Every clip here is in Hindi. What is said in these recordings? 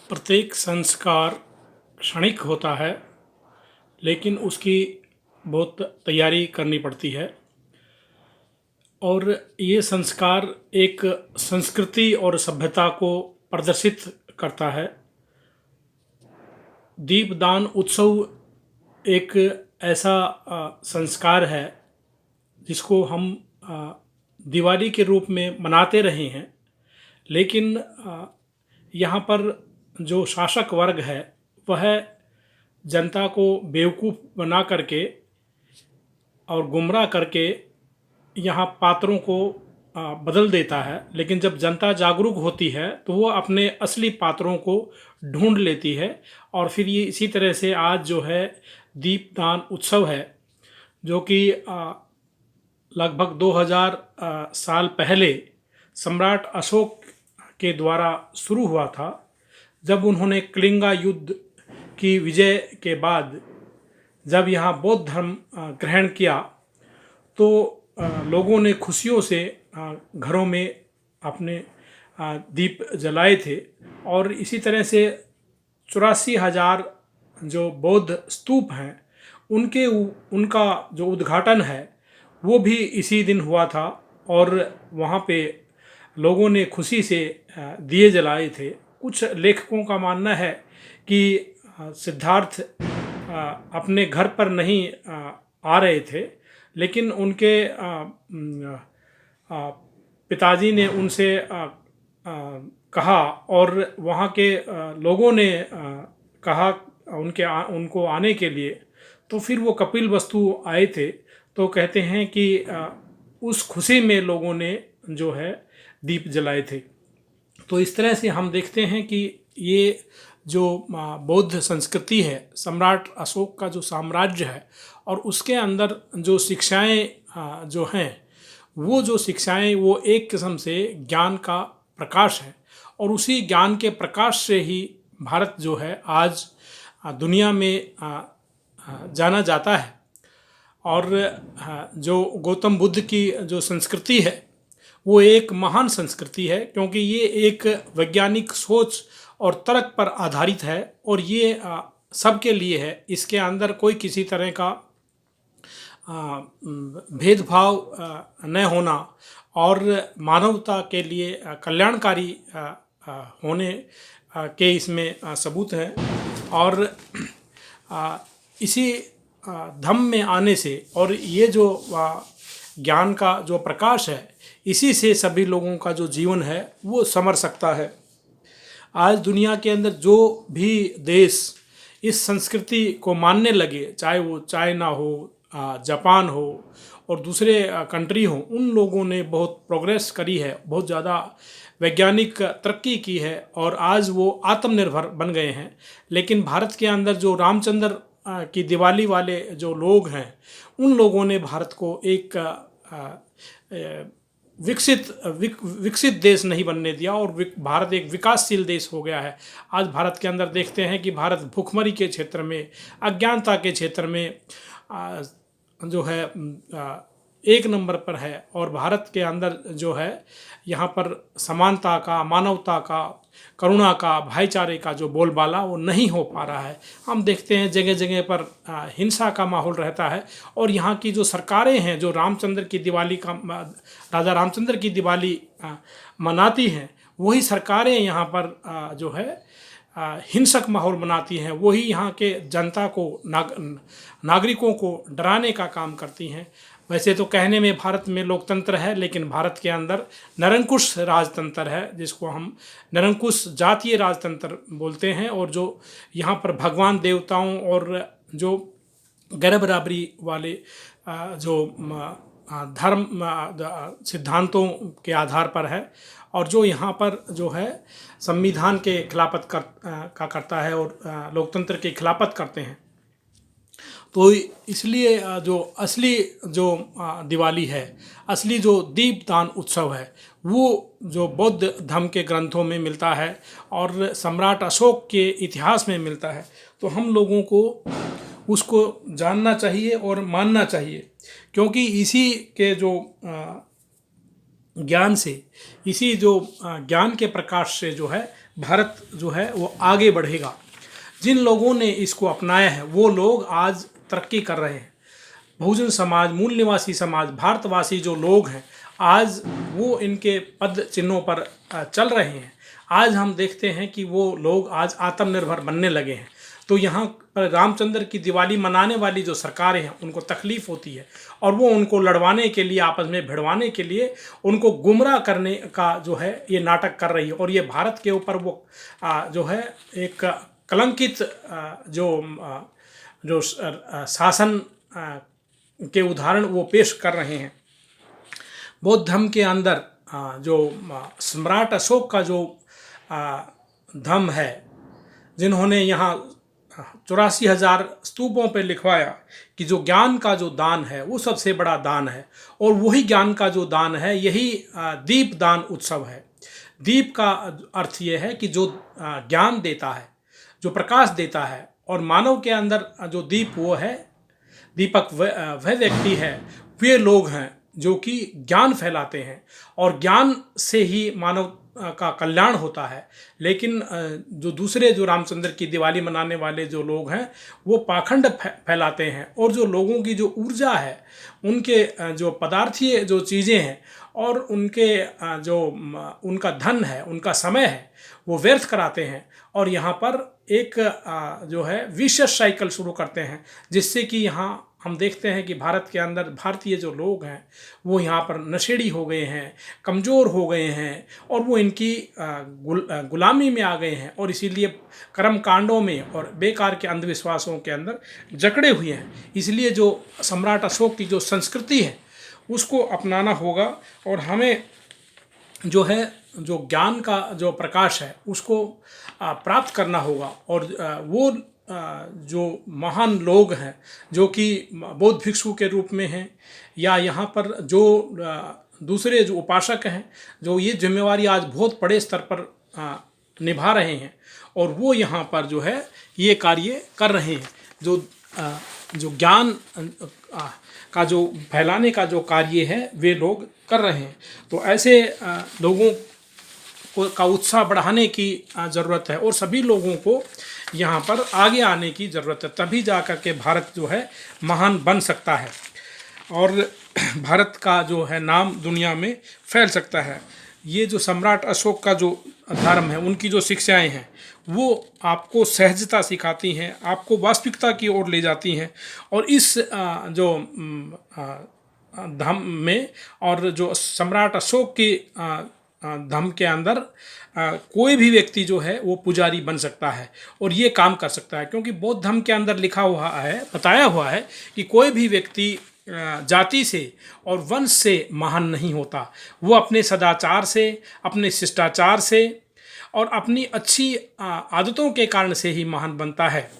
प्रत्येक संस्कार क्षणिक होता है, लेकिन उसकी बहुत तैयारी करनी पड़ती है। और ये संस्कार एक संस्कृति और सभ्यता को प्रदर्शित करता है। दीपदान उत्सव एक ऐसा संस्कार है जिसको हम दिवाली के रूप में मनाते रहे हैं, लेकिन यहाँ पर जो शासक वर्ग है वह जनता को बेवकूफ़ बना करके और गुमराह करके यहाँ पात्रों को बदल देता है। लेकिन जब जनता जागरूक होती है तो वो अपने असली पात्रों को ढूंढ लेती है। और फिर ये इसी तरह से आज जो है दीपदान उत्सव है, जो कि लगभग 2000 साल पहले सम्राट अशोक के द्वारा शुरू हुआ था। जब उन्होंने कलिंगा युद्ध की विजय के बाद जब यहाँ बौद्ध धर्म ग्रहण किया तो लोगों ने खुशियों से घरों में अपने दीप जलाए थे। और इसी तरह से 84,000 जो बौद्ध स्तूप हैं उनका जो उद्घाटन है वो भी इसी दिन हुआ था। और वहाँ पे लोगों ने खुशी से दिए जलाए थे। कुछ लेखकों का मानना है कि सिद्धार्थ अपने घर पर नहीं आ रहे थे, लेकिन उनके पिताजी ने उनसे कहा और वहाँ के लोगों ने कहा उनको आने के लिए, तो फिर वो कपिलवस्तु आए थे। तो कहते हैं कि उस खुशी में लोगों ने जो है दीप जलाए थे। तो इस तरह से हम देखते हैं कि ये जो बौद्ध संस्कृति है, सम्राट अशोक का जो साम्राज्य है और उसके अंदर जो शिक्षाएं जो हैं वो जो शिक्षाएं वो एक किस्म से ज्ञान का प्रकाश है। और उसी ज्ञान के प्रकाश से ही भारत जो है आज दुनिया में जाना जाता है। और जो गौतम बुद्ध की जो संस्कृति है वो एक महान संस्कृति है, क्योंकि ये एक वैज्ञानिक सोच और तर्क पर आधारित है। और ये सबके लिए है। इसके अंदर कोई किसी तरह का भेदभाव न होना और मानवता के लिए कल्याणकारी होने के इसमें सबूत हैं। और इसी धम्म में आने से और ये जो ज्ञान का जो प्रकाश है, इसी से सभी लोगों का जो जीवन है वो संवर सकता है। आज दुनिया के अंदर जो भी देश इस संस्कृति को मानने लगे, चाहे वो चाइना हो, जापान हो और दूसरे कंट्री हो, उन लोगों ने बहुत प्रोग्रेस करी है, बहुत ज़्यादा वैज्ञानिक तरक्की की है और आज वो आत्मनिर्भर बन गए हैं। लेकिन भारत के अंदर जो रामचंद्र की दिवाली वाले जो लोग हैं, उन लोगों ने भारत को एक विकसित देश नहीं बनने दिया और भारत एक विकासशील देश हो गया है। आज भारत के अंदर देखते हैं कि भारत भुखमरी के क्षेत्र में, अज्ञानता के क्षेत्र में जो है एक नंबर पर है। और भारत के अंदर जो है यहाँ पर समानता का, मानवता का, करुणा का, भाईचारे का जो बोलबाला वो नहीं हो पा रहा है। हम देखते हैं जगह जगह पर हिंसा का माहौल रहता है। और यहाँ की जो सरकारें हैं जो रामचंद्र की दिवाली का राजा रामचंद्र की दिवाली मनाती हैं, वही सरकारें यहाँ पर जो है हिंसक माहौल बनाती हैं। वही यहाँ के जनता को नागरिकों को डराने का काम करती हैं। वैसे तो कहने में भारत में लोकतंत्र है, लेकिन भारत के अंदर निरंकुश राजतंत्र है, जिसको हम निरंकुश जातीय राजतंत्र बोलते हैं। और जो यहाँ पर भगवान देवताओं और जो गैर बराबरी वाले जो धर्म सिद्धांतों के आधार पर है, और जो यहाँ पर जो है संविधान के खिलाफत करता है और लोकतंत्र की खिलाफत करते हैं। तो इसलिए जो असली जो दिवाली है, असली जो दीपदान उत्सव है, वो जो बौद्ध धर्म के ग्रंथों में मिलता है और सम्राट अशोक के इतिहास में मिलता है। तो हम लोगों को उसको जानना चाहिए और मानना चाहिए, क्योंकि इसी के जो ज्ञान से, इसी जो ज्ञान के प्रकाश से जो है भारत जो है वो आगे बढ़ेगा। जिन लोगों ने इसको अपनाया है वो लोग आज तरक्की कर रहे हैं। बहुजन समाज, मूल निवासी समाज, भारतवासी जो लोग हैं आज वो इनके पद चिन्हों पर चल रहे हैं। आज हम देखते हैं कि वो लोग आज आत्मनिर्भर बनने लगे हैं। तो यहाँ पर रामचंद्र की दिवाली मनाने वाली जो सरकारें हैं उनको तकलीफ़ होती है और वो उनको लड़वाने के लिए, आपस में भिड़वाने के लिए, उनको गुमराह करने का जो है ये नाटक कर रही है। और ये भारत के ऊपर वो जो है एक कलंकित जो शासन के उदाहरण वो पेश कर रहे हैं। बौद्ध धर्म के अंदर जो सम्राट अशोक का जो धर्म है, जिन्होंने यहाँ 84,000 स्तूपों पर लिखवाया कि जो ज्ञान का जो दान है वो सबसे बड़ा दान है, और वही ज्ञान का जो दान है यही दीप दान उत्सव है। दीप का अर्थ ये है कि जो ज्ञान देता है, जो प्रकाश देता है, और मानव के अंदर जो दीप वो है, दीपक वह व्यक्ति है, वे लोग हैं जो कि ज्ञान फैलाते हैं, और ज्ञान से ही मानव का कल्याण होता है। लेकिन जो दूसरे जो रामचंद्र की दिवाली मनाने वाले जो लोग हैं वो पाखंड फैलाते हैं, और जो लोगों की जो ऊर्जा है, उनके जो पदार्थीय जो चीज़ें हैं और उनके जो उनका धन है, उनका समय है, वो व्यर्थ कराते हैं। और यहाँ पर एक जो है विशेष साइकिल शुरू करते हैं, जिससे कि यहाँ हम देखते हैं कि भारत के अंदर भारतीय जो लोग हैं वो यहाँ पर नशेड़ी हो गए हैं, कमज़ोर हो गए हैं, और वो इनकी गुलामी में आ गए हैं, और इसीलिए कर्म कांडों में और बेकार के अंधविश्वासों के अंदर जकड़े हुए हैं। इसलिए जो सम्राट अशोक की जो संस्कृति है उसको अपनाना होगा, और हमें जो है जो ज्ञान का जो प्रकाश है उसको प्राप्त करना होगा। और वो जो महान लोग हैं जो कि बौद्ध भिक्षु के रूप में हैं, या यहाँ पर जो दूसरे जो उपासक हैं, जो ये जिम्मेवारी आज बहुत बड़े स्तर पर निभा रहे हैं, और वो यहाँ पर जो है ये कार्य कर रहे हैं। जो ज्ञान का जो फैलाने का जो कार्य है वे लोग कर रहे हैं। तो ऐसे लोगों का उत्साह बढ़ाने की ज़रूरत है, और सभी लोगों को यहाँ पर आगे आने की ज़रूरत है, तभी जा कर के भारत जो है महान बन सकता है, और भारत का जो है नाम दुनिया में फैल सकता है। ये जो सम्राट अशोक का जो धर्म है, उनकी जो शिक्षाएं हैं वो आपको सहजता सिखाती हैं, आपको वास्तविकता की ओर ले जाती हैं। और इस जो धर्म में, और जो सम्राट अशोक की धर्म के अंदर कोई भी व्यक्ति जो है वो पुजारी बन सकता है और ये काम कर सकता है, क्योंकि बौद्ध धर्म के अंदर लिखा हुआ है, बताया हुआ है कि कोई भी व्यक्ति जाति से और वंश से महान नहीं होता। वो अपने सदाचार से, अपने शिष्टाचार से और अपनी अच्छी आदतों के कारण से ही महान बनता है।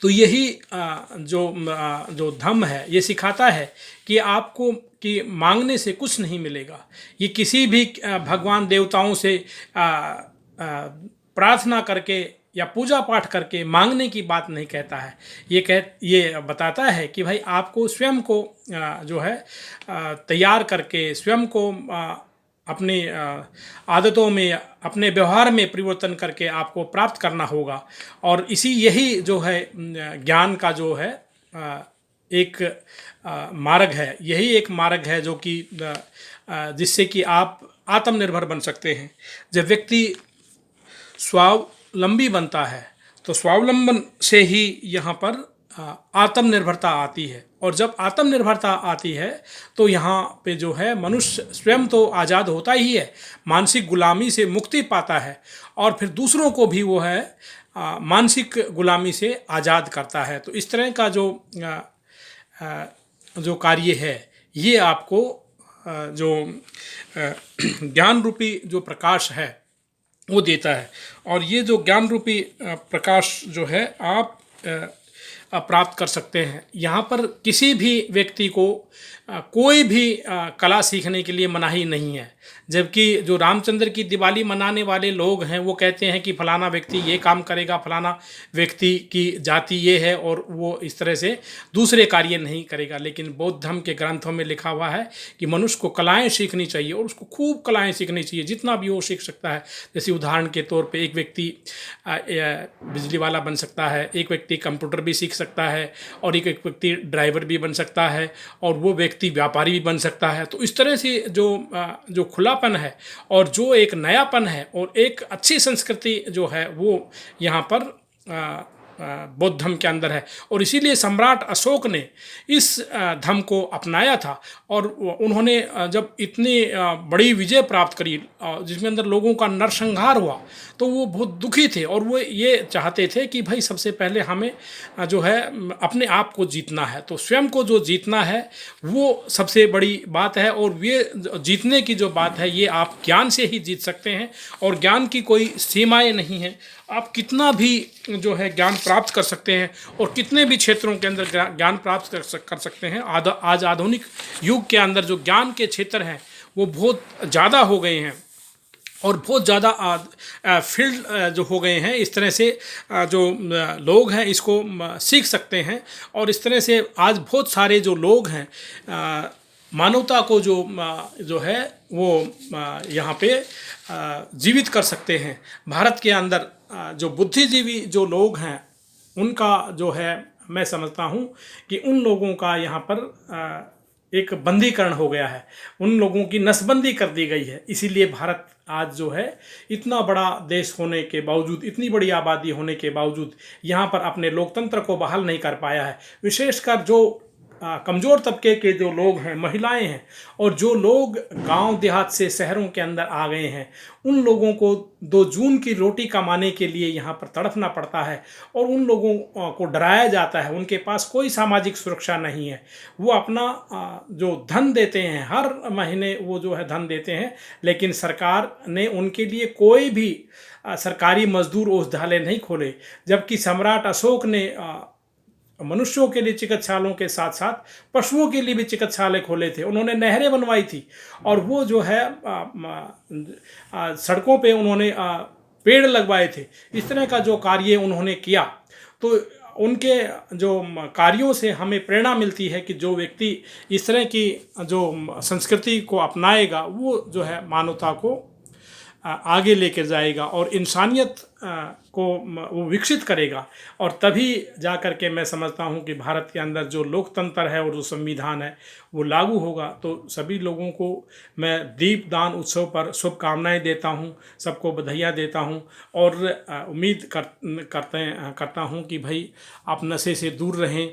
तो यही जो धम्म है ये सिखाता है कि आपको कि मांगने से कुछ नहीं मिलेगा। ये किसी भी भगवान देवताओं से प्रार्थना करके या पूजा पाठ करके मांगने की बात नहीं कहता है। ये बताता है कि भाई आपको स्वयं को जो है तैयार करके, स्वयं को अपनी आदतों में, अपने व्यवहार में परिवर्तन करके आपको प्राप्त करना होगा। और यही जो है ज्ञान का जो है एक मार्ग है, यही एक मार्ग है जो कि जिससे कि आप आत्मनिर्भर बन सकते हैं। जब व्यक्ति स्वावलंबी बनता है तो स्वावलंबन से ही यहाँ पर आत्मनिर्भरता आती है, और जब आत्मनिर्भरता आती है तो यहाँ पे जो है मनुष्य स्वयं तो आज़ाद होता ही है, मानसिक गुलामी से मुक्ति पाता है, और फिर दूसरों को भी वो है मानसिक गुलामी से आज़ाद करता है। तो इस तरह का जो कार्य है ये आपको जो ज्ञान रूपी जो प्रकाश है वो देता है। और ये जो ज्ञान रूपी प्रकाश जो है आप प्राप्त कर सकते हैं। यहाँ पर किसी भी व्यक्ति को कोई भी कला सीखने के लिए मनाही नहीं है। जबकि जो रामचंद्र की दिवाली मनाने वाले लोग हैं वो कहते हैं कि फलाना व्यक्ति ये काम करेगा, फलाना व्यक्ति की जाति ये है और वो इस तरह से दूसरे कार्य नहीं करेगा। लेकिन बौद्ध धर्म के ग्रंथों में लिखा हुआ है कि मनुष्य को कलाएं सीखनी चाहिए और उसको खूब कलाएं सीखनी चाहिए, जितना भी वो सीख सकता है। जैसे उदाहरण के तौर पे एक व्यक्ति बिजली वाला बन सकता है, एक व्यक्ति कंप्यूटर भी सीख सकता है और एक व्यक्ति ड्राइवर भी बन सकता है और वो व्यक्ति व्यापारी भी बन सकता है। तो इस तरह से जो खुलापन है और जो एक नयापन है और एक अच्छी संस्कृति जो है वो यहाँ पर बौद्ध धर्म के अंदर है। और इसीलिए सम्राट अशोक ने इस धर्म को अपनाया था और उन्होंने जब इतनी बड़ी विजय प्राप्त करी जिसमें अंदर लोगों का नरसंहार हुआ तो वो बहुत दुखी थे और वो ये चाहते थे कि भाई सबसे पहले हमें जो है अपने आप को जीतना है। तो स्वयं को जो जीतना है वो सबसे बड़ी बात है और ये जीतने की जो बात है ये आप ज्ञान से ही जीत सकते हैं और ज्ञान की कोई सीमाएं नहीं हैं। आप कितना भी जो है ज्ञान प्राप्त कर सकते हैं और कितने भी क्षेत्रों के अंदर ज्ञान प्राप्त कर सकते हैं। आज आधुनिक युग के अंदर जो ज्ञान के क्षेत्र हैं वो बहुत ज़्यादा हो गए हैं और बहुत ज़्यादा फील्ड जो हो गए हैं। इस तरह से जो लोग हैं इसको सीख सकते हैं और इस तरह से आज बहुत सारे जो लोग हैं मानवता को जो है वो यहाँ पे जीवित कर सकते हैं। भारत के अंदर जो बुद्धिजीवी जो लोग हैं उनका जो है मैं समझता हूँ कि उन लोगों का यहाँ पर एक बंदीकरण हो गया है, उन लोगों की नसबंदी कर दी गई है। इसीलिए भारत आज जो है इतना बड़ा देश होने के बावजूद, इतनी बड़ी आबादी होने के बावजूद यहाँ पर अपने लोकतंत्र को बहाल नहीं कर पाया है। विशेषकर जो कमज़ोर तबके के जो लोग हैं, महिलाएं हैं और जो लोग गांव देहात से शहरों के अंदर आ गए हैं, उन लोगों को 2 जून की रोटी कमाने के लिए यहाँ पर तड़पना पड़ता है और उन लोगों को डराया जाता है। उनके पास कोई सामाजिक सुरक्षा नहीं है। वो अपना जो धन देते हैं हर महीने वो जो है धन देते हैं, लेकिन सरकार ने उनके लिए कोई भी सरकारी मजदूर औषधालय नहीं खोले। जबकि सम्राट अशोक ने मनुष्यों के लिए चिकित्सालयों के साथ साथ पशुओं के लिए भी चिकित्सालय खोले थे। उन्होंने नहरें बनवाई थी और वो जो है सड़कों पे उन्होंने पेड़ लगवाए थे। इस तरह का जो कार्य उन्होंने किया तो उनके जो कार्यों से हमें प्रेरणा मिलती है कि जो व्यक्ति इस तरह की जो संस्कृति को अपनाएगा वो जो है मानवता को आगे लेकर जाएगा और इंसानियत को वो विकसित करेगा। और तभी जा कर के मैं समझता हूँ कि भारत के अंदर जो लोकतंत्र है और जो संविधान है वो लागू होगा। तो सभी लोगों को मैं दीपदान उत्सव पर शुभकामनाएं देता हूँ, सबको बधाइयाँ देता हूँ और उम्मीद करता हूँ कि भाई आप नशे से दूर रहें,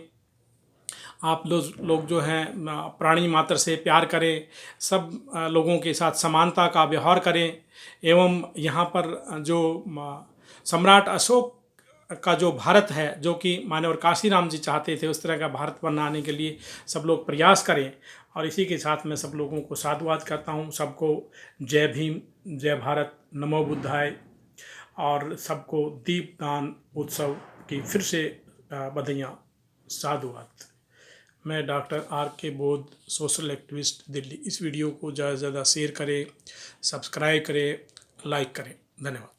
आप लोग जो हैं प्राणी मात्र से प्यार करें, सब लोगों के साथ समानता का व्यवहार करें। एवं यहाँ पर जो सम्राट अशोक का जो भारत है, जो कि मानवर काशीराम जी चाहते थे, उस तरह का भारत बनाने के लिए सब लोग प्रयास करें। और इसी के साथ मैं सब लोगों को साधुवाद करता हूँ। सबको जय भीम, जय भारत, नमो बुद्धाय और सबको दीपदान उत्सव की फिर से बधाइयाँ, साधुवाद। मैं डॉक्टर R.K. बोध, सोशल एक्टिविस्ट, दिल्ली। इस वीडियो को ज़्यादा से ज़्यादा शेयर करें, सब्सक्राइब करें, लाइक करें। धन्यवाद।